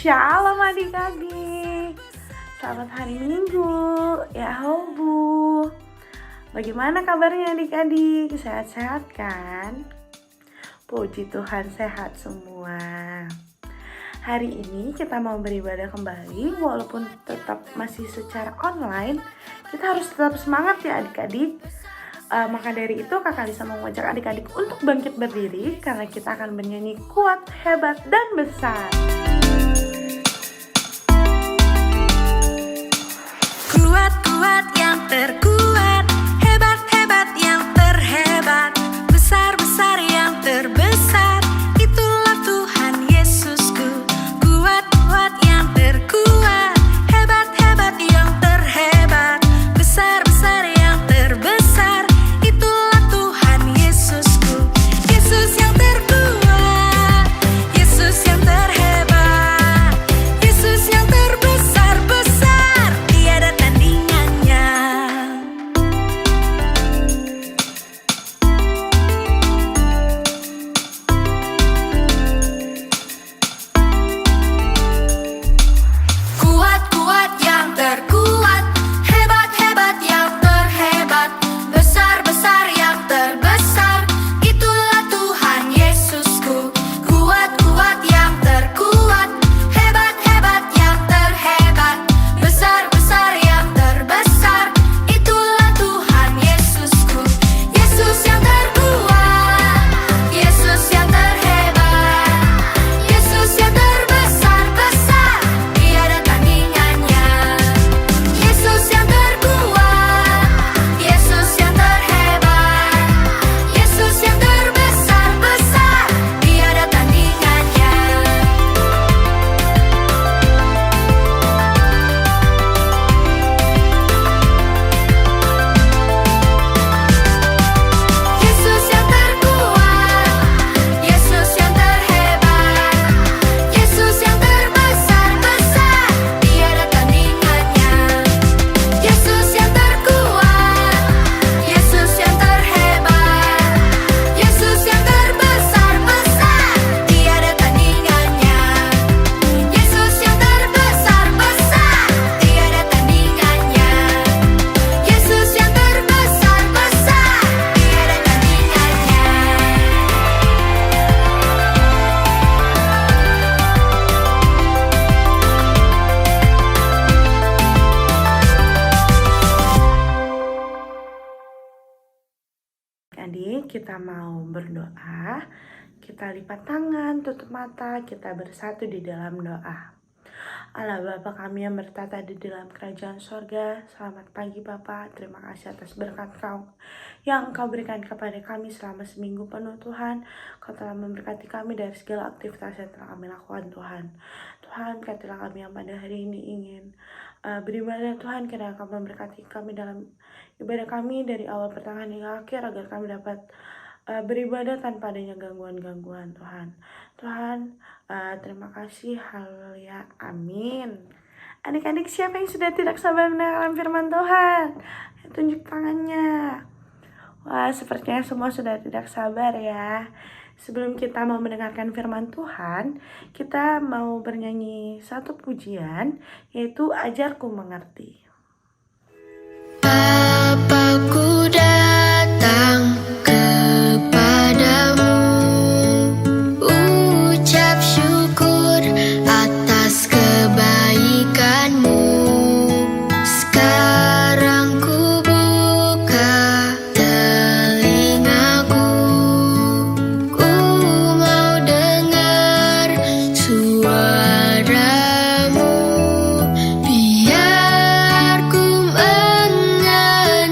Shalom adik-adik. Selamat hari Minggu. Ya hobu. Bagaimana kabarnya adik-adik? Sehat-sehat kan? Puji Tuhan sehat semua. Hari ini kita mau beribadah kembali. Walaupun tetap masih secara online, kita harus tetap semangat ya adik-adik. Maka dari itu Kakak Lisa mau mengajak adik-adik untuk bangkit berdiri, karena kita akan bernyanyi kuat, hebat, dan besar. Kuat-kuat yang terkuat, hebat-hebat yang terhebat, besar-besar yang terbesar, itulah Tuhan Yesusku. Kuat-kuat yang terkuat, hebat-hebat yang terhebat, besar-besar yang terbesar, itulah Tuhan Yesusku. Yesus yang terkuat, Yesus yang terhebat, Yesus yang terbesar-besar, tiada tandingannya. Kuat-kuat yang terkuat, hebat-hebat yang terhebat, besar-besar yang terbesar, itulah Tuhan Yesusku. Kuat-kuat yang terkuat, hebat-hebat yang terhebat, besar-besar yang terbesar, itulah Tuhan Yesusku. Yesus yang terkuat, Yesus yang terhebat, Yesus yang terbesar-besar, tiada tandingannya. Yesus yang terkuat, Yesus yang terhebat, Yesus yang terbesar-besar, tiada tandingannya. Yesus yang terkuat, Yesus yang terhebat, Yesus yang terbesar-besar, tiada tandingannya. Yesus yang terkuat, Yesus yang terhebat, Yesus yang terbesar-besar, tiada tandingannya. Yesus yang terbesar-besar, tiada tandingannya. Yesus yang terbesar-besar, tiada tandingannya. Adik, kita mau berdoa. Kita lipat tangan, tutup mata, kita bersatu di dalam doa. Allah Bapa kami yang bertata di dalam kerajaan sorga, selamat pagi Bapa. Terima kasih atas berkat Kau yang Kau berikan kepada kami selama seminggu penuh Tuhan. Kau telah memberkati kami dari segala aktivitas yang telah kami lakukan Tuhan. Tuhan, berkatilah kami yang pada hari ini ingin beribadah Tuhan, kiranya Kau memberkati kami dalam ibadah kami dari awal pertengahan hingga akhir, agar kami dapat beribadah tanpa adanya gangguan-gangguan Tuhan. Tuhan, terima kasih, haleluya, amin. Adik-adik siapa yang sudah tidak sabar mendengarkan firman Tuhan? Tunjuk tangannya. Wah, sepertinya semua sudah tidak sabar ya. Sebelum kita mau mendengarkan firman Tuhan, kita mau bernyanyi satu pujian, yaitu Ajarku Mengerti. Bapakku datang kepadamu, ucap syukur atas kebaikanmu. Sekarang ku buka telingaku, ku mau dengar suaramu. Biar ku mengenal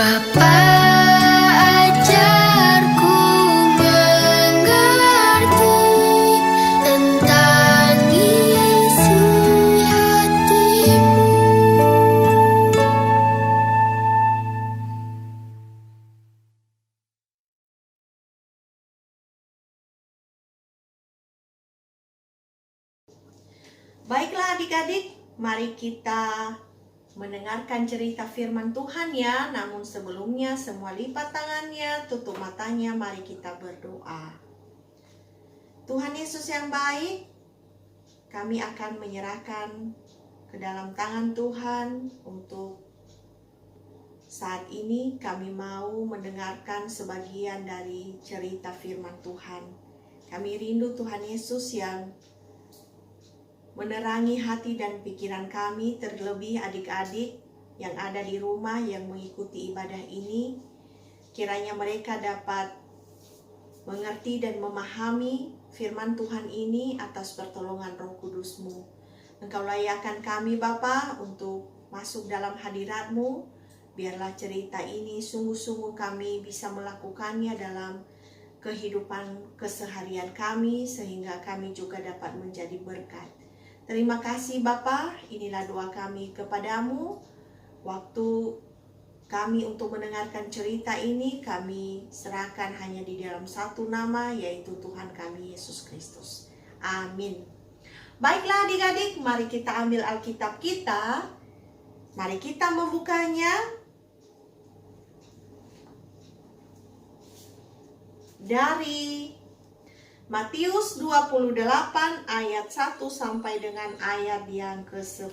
Bapa, ajarku mengerti tentang isi hatimu. Baiklah adik-adik, mari kita mendengarkan cerita firman Tuhan ya. Namun sebelumnya semua lipat tangannya, tutup matanya, mari kita berdoa. Tuhan Yesus yang baik, kami akan menyerahkan ke dalam tangan Tuhan untuk saat ini kami mau mendengarkan sebagian dari cerita firman Tuhan. Kami rindu Tuhan Yesus yang menerangi hati dan pikiran kami, terlebih adik-adik yang ada di rumah yang mengikuti ibadah ini. Kiranya mereka dapat mengerti dan memahami firman Tuhan ini atas pertolongan Roh Kudus-Mu. Engkau layakkan kami Bapa untuk masuk dalam hadirat-Mu. Biarlah cerita ini sungguh-sungguh kami bisa melakukannya dalam kehidupan keseharian kami, sehingga kami juga dapat menjadi berkat. Terima kasih Bapa, inilah doa kami kepadamu. Waktu kami untuk mendengarkan cerita ini, kami serahkan hanya di dalam satu nama, yaitu Tuhan kami Yesus Kristus. Amin. Baiklah adik-adik, mari kita ambil Alkitab kita. Mari kita membukanya dari Matius 28 ayat 1 sampai dengan ayat yang ke-10.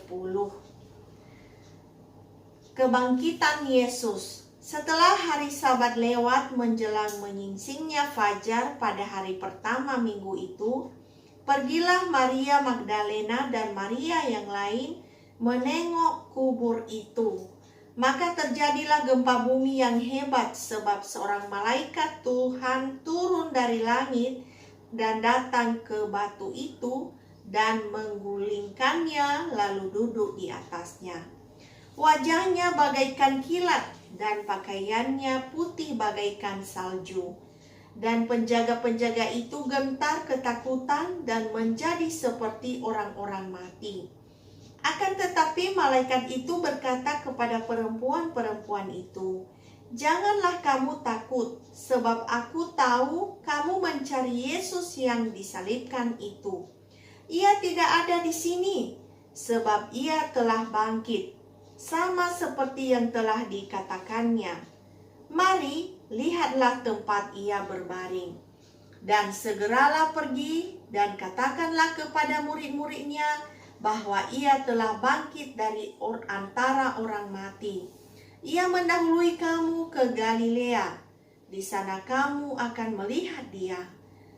Kebangkitan Yesus. Setelah hari Sabat lewat menjelang menyingsingnya fajar pada hari pertama minggu itu, pergilah Maria Magdalena dan Maria yang lain menengok kubur itu. Maka terjadilah gempa bumi yang hebat, sebab seorang malaikat Tuhan turun dari langit dan datang ke batu itu dan menggulingkannya lalu duduk di atasnya. Wajahnya bagaikan kilat dan pakaiannya putih bagaikan salju. Dan penjaga-penjaga itu gentar ketakutan dan menjadi seperti orang-orang mati. Akan tetapi malaikat itu berkata kepada perempuan-perempuan itu, "Janganlah kamu takut, sebab aku tahu kamu mencari Yesus yang disalibkan itu. Ia tidak ada di sini, sebab ia telah bangkit, sama seperti yang telah dikatakannya. Mari, lihatlah tempat ia berbaring. Dan segeralah pergi dan katakanlah kepada murid-muridnya bahwa ia telah bangkit dari antara orang mati. Ia mendahului kamu ke Galilea. Di sana kamu akan melihat dia.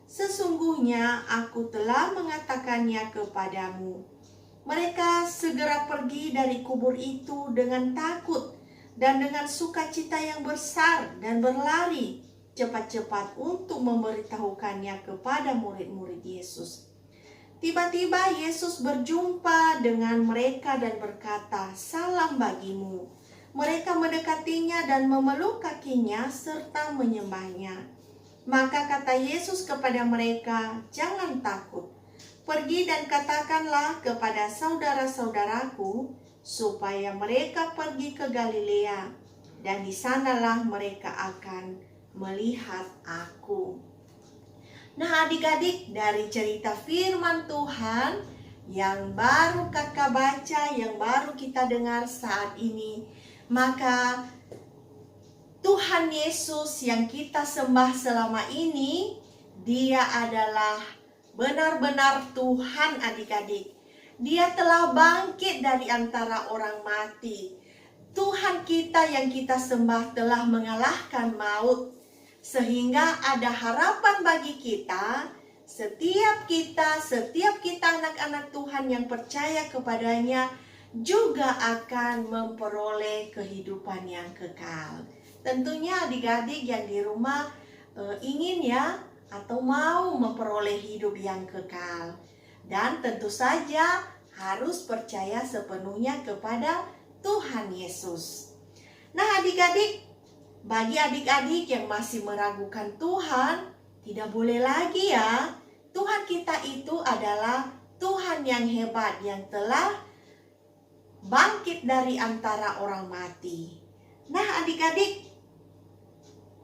Sesungguhnya aku telah mengatakannya kepadamu." Mereka segera pergi dari kubur itu dengan takut dan dengan sukacita yang besar dan berlari cepat-cepat untuk memberitahukannya kepada murid-murid Yesus. Tiba-tiba Yesus berjumpa dengan mereka dan berkata, "Salam bagimu." Mereka mendekatinya dan memeluk kakinya serta menyembahnya. Maka kata Yesus kepada mereka, "Jangan takut. Pergi dan katakanlah kepada saudara-saudaraku supaya mereka pergi ke Galilea, dan di sanalah mereka akan melihat aku." Nah adik-adik, dari cerita firman Tuhan yang baru kakak baca, yang baru kita dengar saat ini, maka Tuhan Yesus yang kita sembah selama ini, Dia adalah benar-benar Tuhan adik-adik. Dia telah bangkit dari antara orang mati. Tuhan kita yang kita sembah telah mengalahkan maut, sehingga ada harapan bagi kita. Setiap kita anak-anak Tuhan yang percaya kepadanya juga akan memperoleh kehidupan yang kekal. Tentunya adik-adik yang di rumah ingin ya, atau mau memperoleh hidup yang kekal. Dan tentu saja harus percaya sepenuhnya kepada Tuhan Yesus. Nah adik-adik, bagi adik-adik yang masih meragukan Tuhan, tidak boleh lagi ya. Tuhan kita itu adalah Tuhan yang hebat, yang telah bangkit dari antara orang mati. Nah adik-adik,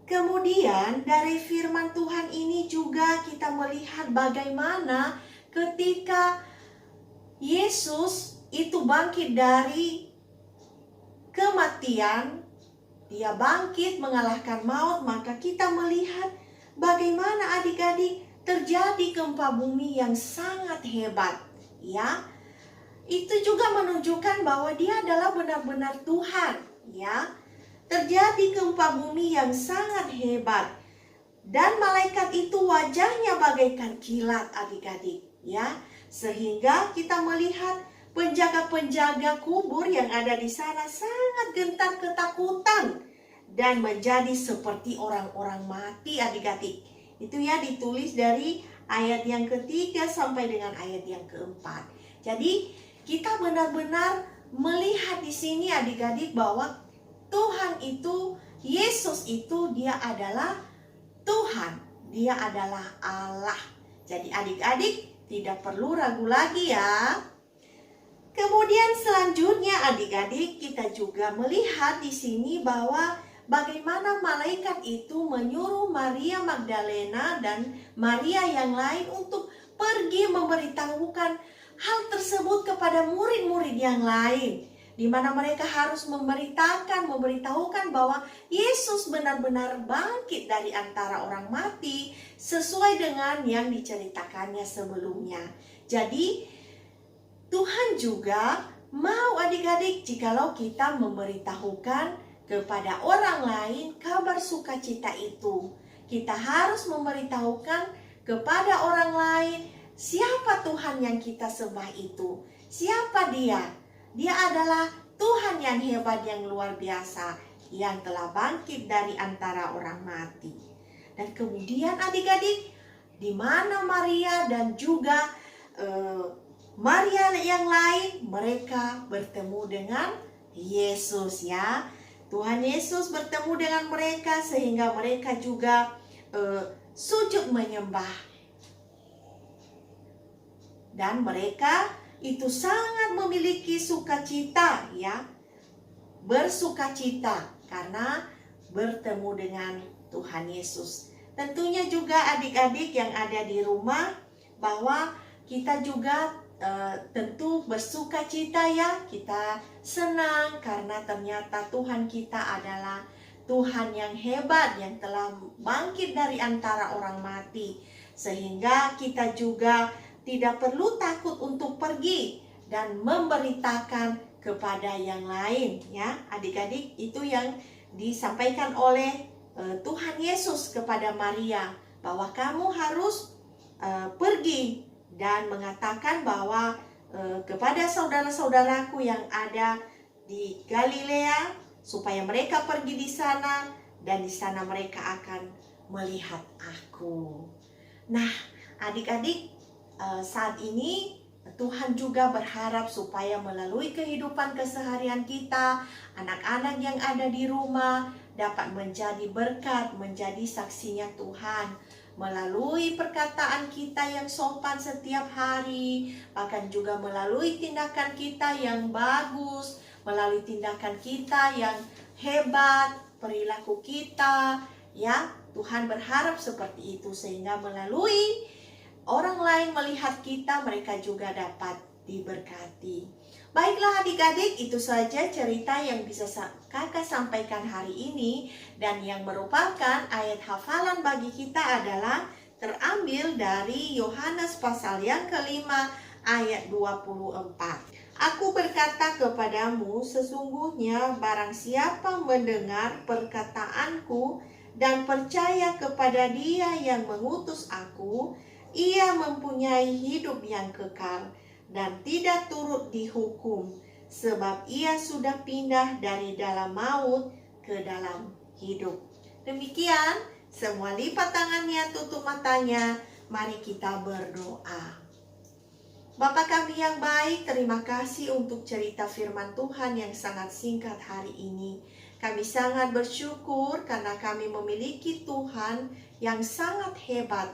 kemudian dari firman Tuhan ini juga kita melihat bagaimana ketika Yesus itu bangkit dari kematian, dia bangkit mengalahkan maut, maka kita melihat bagaimana adik-adik terjadi gempa bumi yang sangat hebat, ya. Itu juga menunjukkan bahwa dia adalah benar-benar Tuhan, ya. Terjadi gempa bumi yang sangat hebat. Dan malaikat itu wajahnya bagaikan kilat adik-adik, ya. Sehingga kita melihat penjaga-penjaga kubur yang ada di sana sangat gentar ketakutan dan menjadi seperti orang-orang mati adik-adik. Itu ya ditulis dari ayat yang ketiga sampai dengan ayat yang keempat. Jadi kita benar-benar melihat di sini adik-adik bahwa Tuhan itu, Yesus itu dia adalah Tuhan, dia adalah Allah. Jadi adik-adik tidak perlu ragu lagi ya. Kemudian selanjutnya adik-adik kita juga melihat di sini bahwa bagaimana malaikat itu menyuruh Maria Magdalena dan Maria yang lain untuk pergi memberitahukan hal tersebut kepada murid-murid yang lain, di mana mereka harus memberitahukan bahwa Yesus benar-benar bangkit dari antara orang mati sesuai dengan yang diceritakannya sebelumnya. Jadi Tuhan juga mau adik-adik jikalau kita memberitahukan kepada orang lain kabar sukacita itu. Kita harus memberitahukan kepada orang lain siapa Tuhan yang kita sembah itu. Siapa dia? Dia adalah Tuhan yang hebat, yang luar biasa, yang telah bangkit dari antara orang mati. Dan kemudian adik-adik, di mana Maria dan juga Maria yang lain, mereka bertemu dengan Yesus ya. Tuhan Yesus bertemu dengan mereka sehingga mereka juga sujud menyembah. Dan mereka itu sangat memiliki sukacita ya. Bersukacita karena bertemu dengan Tuhan Yesus. Tentunya juga adik-adik yang ada di rumah bahwa kita juga tentu bersukacita ya. Kita senang karena ternyata Tuhan kita adalah Tuhan yang hebat, yang telah bangkit dari antara orang mati. Sehingga kita juga tidak perlu takut untuk pergi dan memberitakan kepada yang lain ya. Adik-adik, itu yang disampaikan oleh Tuhan Yesus kepada Maria, bahwa kamu harus pergi dan mengatakan bahwa kepada saudara-saudaraku yang ada di Galilea supaya mereka pergi di sana dan di sana mereka akan melihat aku. Nah, adik-adik, saat ini Tuhan juga berharap supaya melalui kehidupan keseharian kita, anak-anak yang ada di rumah dapat menjadi berkat, menjadi saksinya Tuhan. Melalui perkataan kita yang sopan setiap hari, bahkan juga melalui tindakan kita yang bagus, melalui tindakan kita yang hebat, perilaku kita, ya. Tuhan berharap seperti itu sehingga melalui orang lain melihat kita, mereka juga dapat diberkati. Baiklah adik-adik, itu saja cerita yang bisa kakak sampaikan hari ini. Dan yang merupakan ayat hafalan bagi kita adalah terambil dari Yohanes pasal yang kelima ayat 24. Aku berkata kepadamu, sesungguhnya barang siapa mendengar perkataanku dan percaya kepada Dia yang mengutus aku, ia mempunyai hidup yang kekal dan tidak turut dihukum, sebab ia sudah pindah dari dalam maut ke dalam hidup. Demikian, semua lipat tangannya, tutup matanya, mari kita berdoa. Bapa kami yang baik, terima kasih untuk cerita firman Tuhan yang sangat singkat hari ini. Kami sangat bersyukur karena kami memiliki Tuhan yang sangat hebat,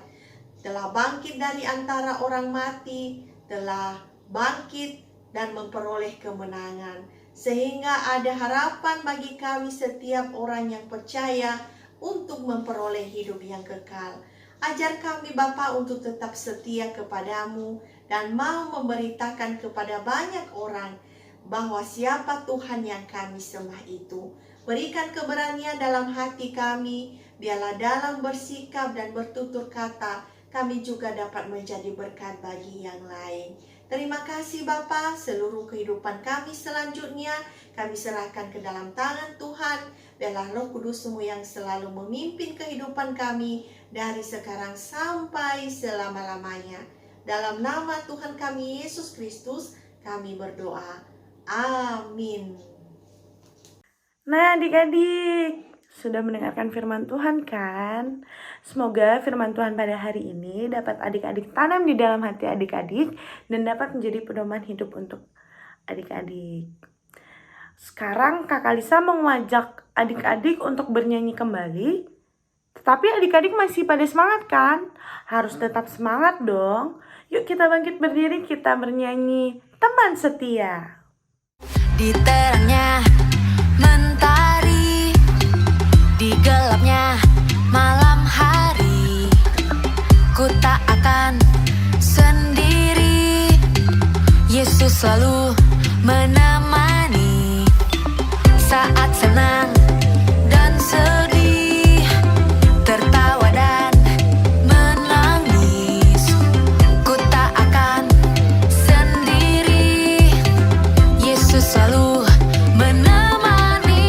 telah bangkit dari antara orang mati, telah bangkit dan memperoleh kemenangan. Sehingga ada harapan bagi kami setiap orang yang percaya untuk memperoleh hidup yang kekal. Ajar kami Bapa untuk tetap setia kepadamu dan mau memberitakan kepada banyak orang bahwa siapa Tuhan yang kami sembah itu. Berikan keberanian dalam hati kami, biarlah dalam bersikap dan bertutur kata kami juga dapat menjadi berkat bagi yang lain. Terima kasih Bapa, seluruh kehidupan kami selanjutnya kami serahkan ke dalam tangan Tuhan. Biarlah Roh Kudus-Mu yang selalu memimpin kehidupan kami dari sekarang sampai selama-lamanya. Dalam nama Tuhan kami Yesus Kristus kami berdoa. Amin. Nah adik-adik, sudah mendengarkan firman Tuhan kan? Semoga firman Tuhan pada hari ini dapat adik-adik tanam di dalam hati adik-adik dan dapat menjadi pedoman hidup untuk adik-adik. Sekarang Kakak Lisa mau mengajak adik-adik untuk bernyanyi kembali. Tetapi adik-adik masih pada semangat kan? Harus tetap semangat dong. Yuk kita bangkit berdiri, kita bernyanyi Teman Setia. Di terangnya mentari, di gelapnya malam hari, ku tak akan sendiri. Yesus selalu menemani saat senang dan sedih, tertawa dan menangis. Ku tak akan sendiri. Yesus selalu menemani.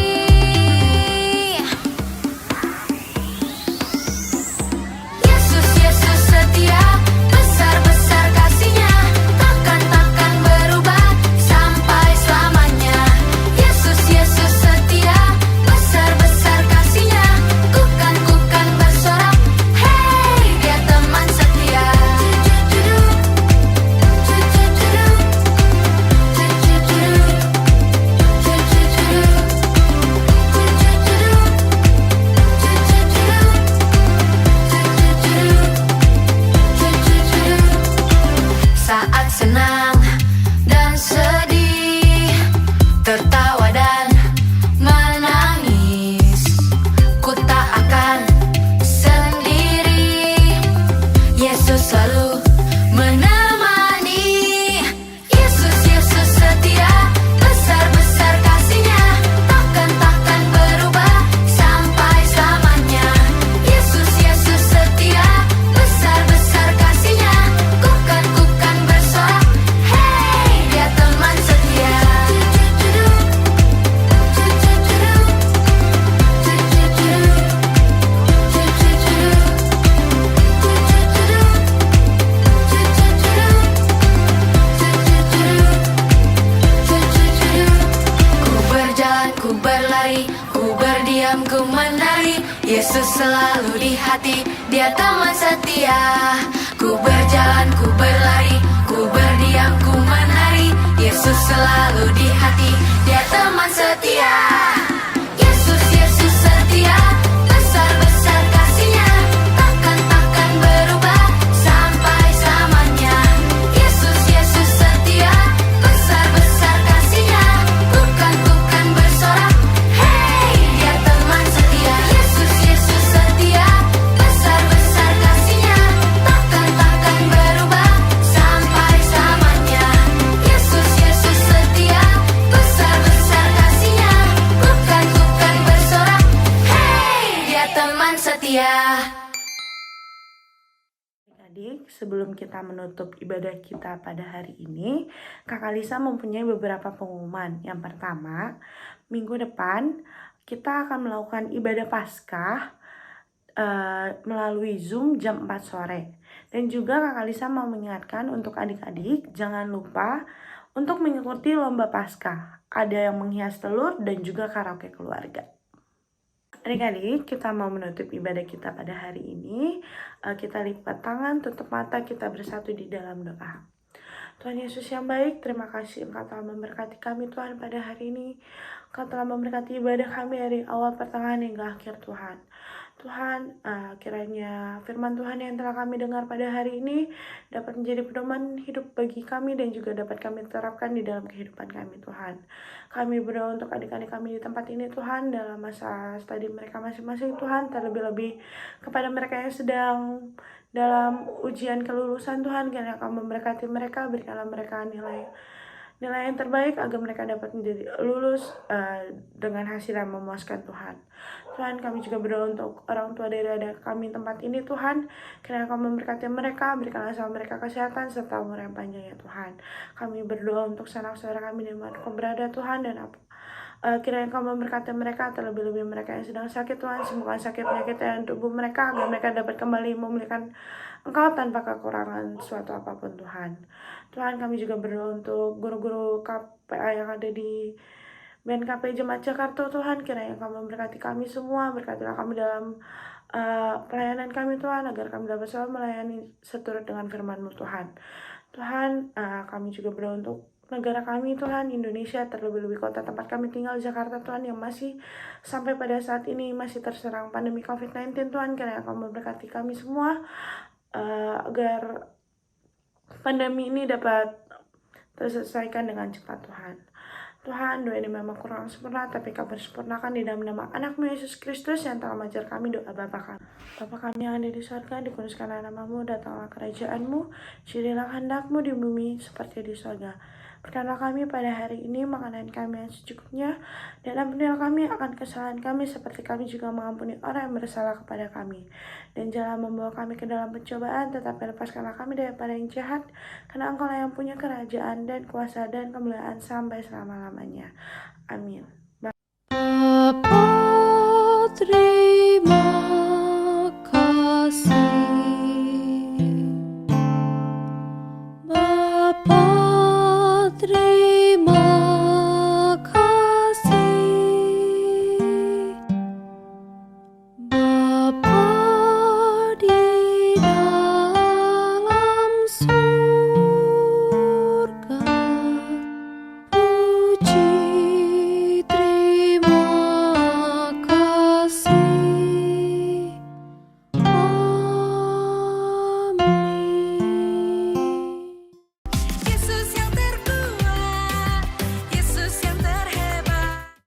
Yesus, Yesus setia, besar-besar kasih-Nya, takkan berubah sampai selamanya. Yesus, Yesus setia, besar-besar kasih-Nya, ku kan bersorak, hey, Dia teman setia. Saat senang dan sedih, tertawa dan menangis, ku tak akan sendiri. Yesus selalu menemani. Yesus, Yesus setia, besar-besar kasih-Nya, takkan berubah sampai selamanya. Yesus, Yesus setia, besar-besar kasih-Nya, ku kan bersorak, hey, Dia teman setia. Ku berjalan, ku berlari, ku berdiam, ku menari. Yesus selalu di hati, Dia teman setia. Ku berjalan, ku berlari, ku berdiam, ku menari. Yesus selalu di hati, Dia teman setia. Yesus, Yesus setia, besar-besar kasih-Nya, takkan berubah sampai selamanya. Yesus, Yesus setia, besar-besar kasih-Nya, ku kan bersorak, hey, Dia teman setia. Yesus, Yesus setia, besar-besar kasih-Nya, takkan berubah sampai selamanya. Yesus, Yesus setia, besar-besar kasih-Nya, ku kan bersorak, hey, Dia teman setia. Adik, sebelum kita menutup ibadah kita pada hari ini, Kakak Lisa mempunyai beberapa pengumuman. Yang pertama, minggu depan kita akan melakukan ibadah Paskah melalui Zoom jam 4 sore. Dan juga Kakak Lisa mau mengingatkan untuk adik-adik, jangan lupa untuk mengikuti lomba Paskah. Ada yang menghias telur dan juga karaoke keluarga. Adik-adik, kita mau menutup ibadah kita pada hari ini. Kita lipat tangan, tutup mata, kita bersatu di dalam doa. Tuhan Yesus yang baik, terima kasih Engkau telah memberkati kami Tuhan pada hari ini. Engkau telah memberkati ibadah kami dari awal, pertengahan, hingga akhir Tuhan. Tuhan, kiranya firman Tuhan yang telah kami dengar pada hari ini dapat menjadi pedoman hidup bagi kami dan juga dapat kami terapkan di dalam kehidupan kami Tuhan. Kami berdoa untuk adik-adik kami di tempat ini Tuhan, dalam masa studi mereka masing-masing Tuhan, terlebih-lebih kepada mereka yang sedang dalam ujian kelulusan Tuhan, kiranya Kau memberkati mereka, berikanlah mereka nilai yang terbaik agar mereka dapat menjadi lulus dengan hasil yang memuaskan Tuhan. Tuhan, kami juga berdoa untuk orang tua dari adik kami tempat ini Tuhan, kiranya Kau memberkati mereka, berikanlah sama mereka kesehatan serta umur yang panjang ya Tuhan. Kami berdoa untuk sanak saudara kami di mana Kau berada Tuhan, dan kiranya Kau memberkati mereka, terlebih-lebih mereka yang sedang sakit Tuhan, sembuhkan sakit penyakit dalam tubuh mereka agar mereka dapat kembali memulihkan Engkau tanpa kekurangan suatu apapun Tuhan. Tuhan, kami juga berdoa untuk guru-guru KPA yang ada di BNKP Jemaat Jakarta Tuhan, kiranya Kau memberkati kami semua, berkatilah kami dalam pelayanan kami Tuhan, agar kami dapat selalu melayani seturut dengan firman-Mu Tuhan. Tuhan, kami juga berdoa untuk negara kami Tuhan, Indonesia, terlebih-lebih kota tempat kami tinggal, Jakarta Tuhan, yang masih sampai pada saat ini masih terserang pandemi COVID-19 Tuhan, kiranya Kau memberkati kami semua agar pandemi ini dapat terselesaikan dengan cepat Tuhan. Tuhan, doa ini memang kurang sempurna, tapi Kau bersempurnakan di dalam nama Anak-Mu Yesus Kristus yang telah mengajar kami doa Bapa kami. Bapa kami yang ada di surga, dikuduskanlah nama-Mu, datanglah kerajaan-Mu, jadilah kehendak-Mu di bumi seperti di surga. Berikanlah kami pada hari ini makanan kami yang secukupnya, dan ampunilah kami akan kesalahan kami seperti kami juga mengampuni orang yang bersalah kepada kami. Dan janganlah membawa kami ke dalam pencobaan, tetapi lepaskanlah kami daripada yang jahat, karena Engkau lah yang punya kerajaan dan kuasa dan kemuliaan sampai selama-lamanya. Amin.